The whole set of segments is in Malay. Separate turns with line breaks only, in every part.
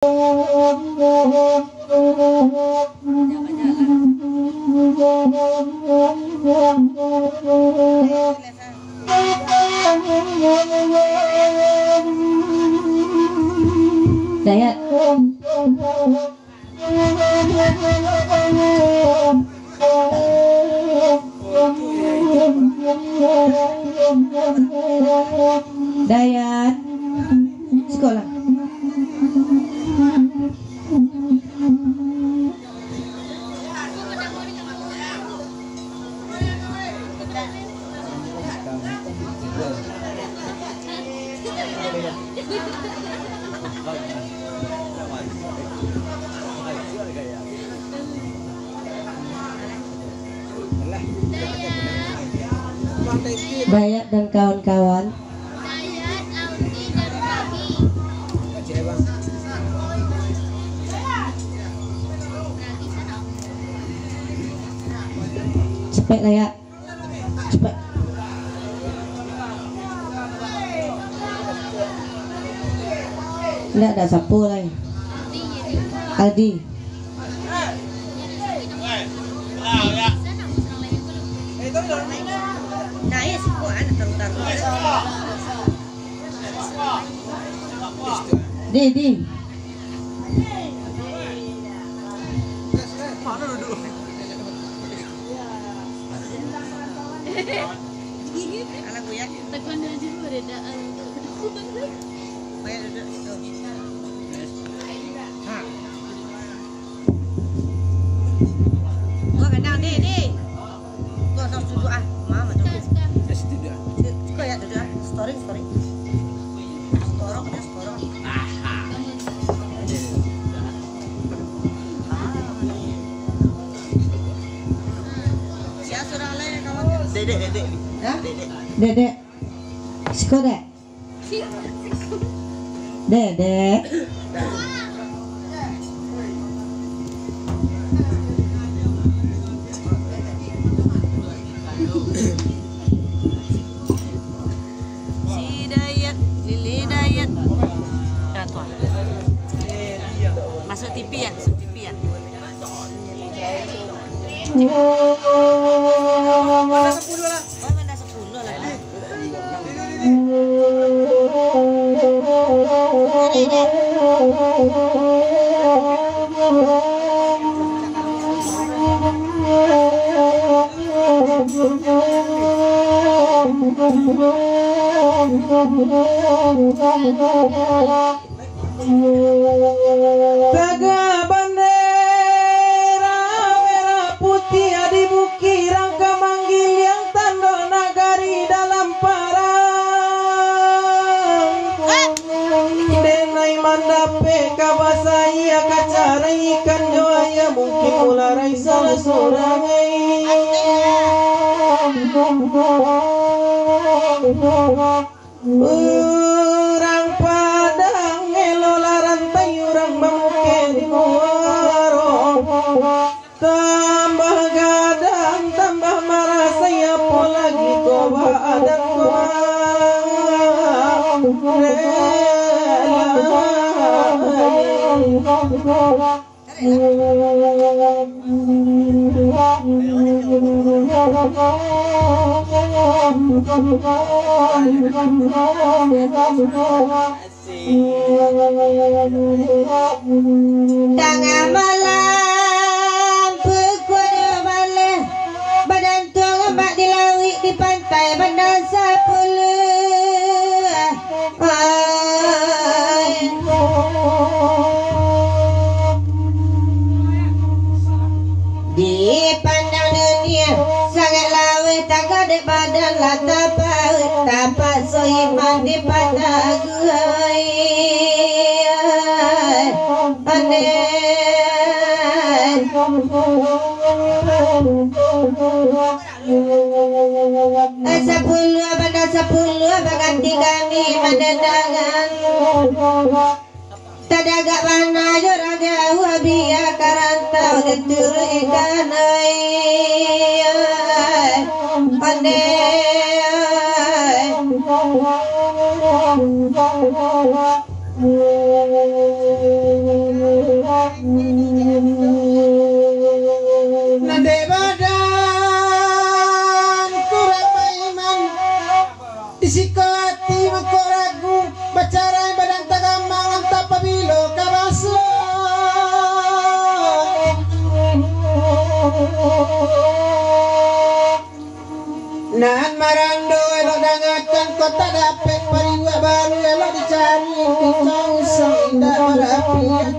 Dayat. Dayat. Sekolah. Dayat dan kawan-kawan.
Dayat, Audi, dan Ragi.
Cepet Dayat. Cepet. Tidak ada sapu lagi. Aldi.
Nah, ya sih kok anak taruh-taruh.
Di.
Anak gue ya.
Taekwondo aja beda.
Bayar duduk situ. Gua kenal deh. Gua harus duduk mama duduk. Kau ya duduk story. Storong. Siapa surah lain kawan? Dedek. Hah?
Dedek. Sekolah. Dedek.
Lili Dayat. Tuan. Masuk TV ya. Mana 10 lah. Oh, mana 10 lah.
Taga bendera merah putih di bukit rangka manggil yang tanda nagari dalam parang denai mandape kabasaya kacara ikan joaya mungkin mularai salah sorangai urang padang ngelola rantai urang bamuke di muaro tambah gadang tambah marah saya lagi koba adan koba
Tengah malam pukul balik badan tuang ombak di laut di pantai bandar 10 di pandang dunia sangat lawe tak ada badan lata paut tapak sohiman di pandang gue sepuluh pada 10 baganti kami mendendangan tadagak mana jurah jauh biar karantau getur ikan pandai
Nan marando elok dangakan kota dapet pariwa baru elok dicari kau seindah berapi yang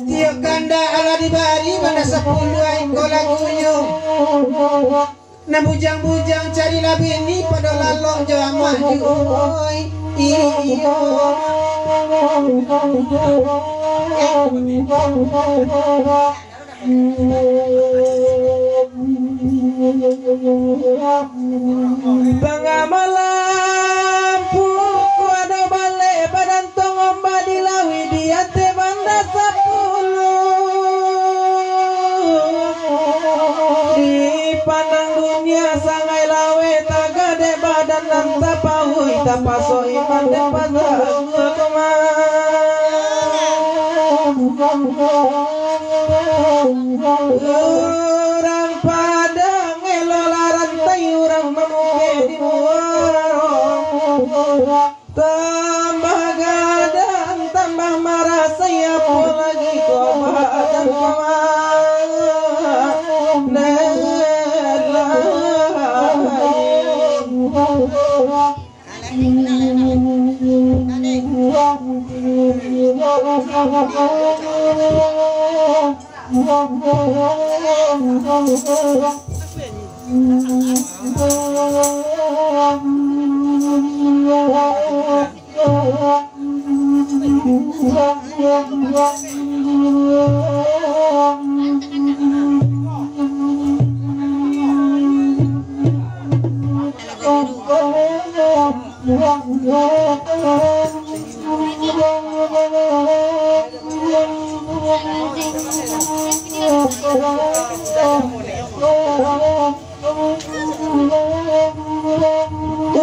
tiap kanda ala dibari pada 10 ekor lagunya. Na bujang-bujang carilah bini pada lalok jamah dioi iyo. Tengah malam puku ada balik badan tongomba dilawi dia te banda 10 di pandang dunia sangai lawe tagade badan dan tapahui tapaso iman de pasang orang padang elolaran tayurang memuke di muaro tambah gadang tambah marah saya pun lagi kobat dan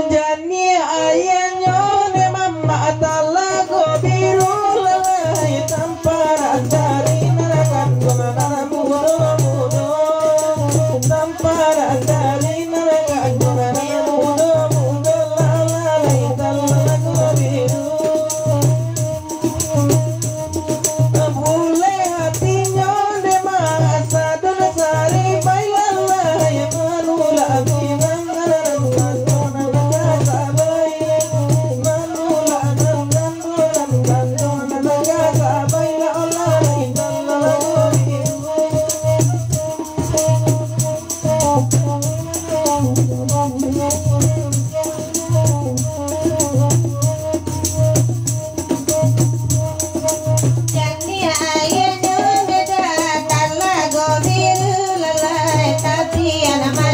Jani ayahnya ne mama talago biru lalai tampar dari narakan guna mudo tampar dari narakan guna mudo lalai talago biru bule hatinya ne masa don sari bailalai manula bilang
Tapi anak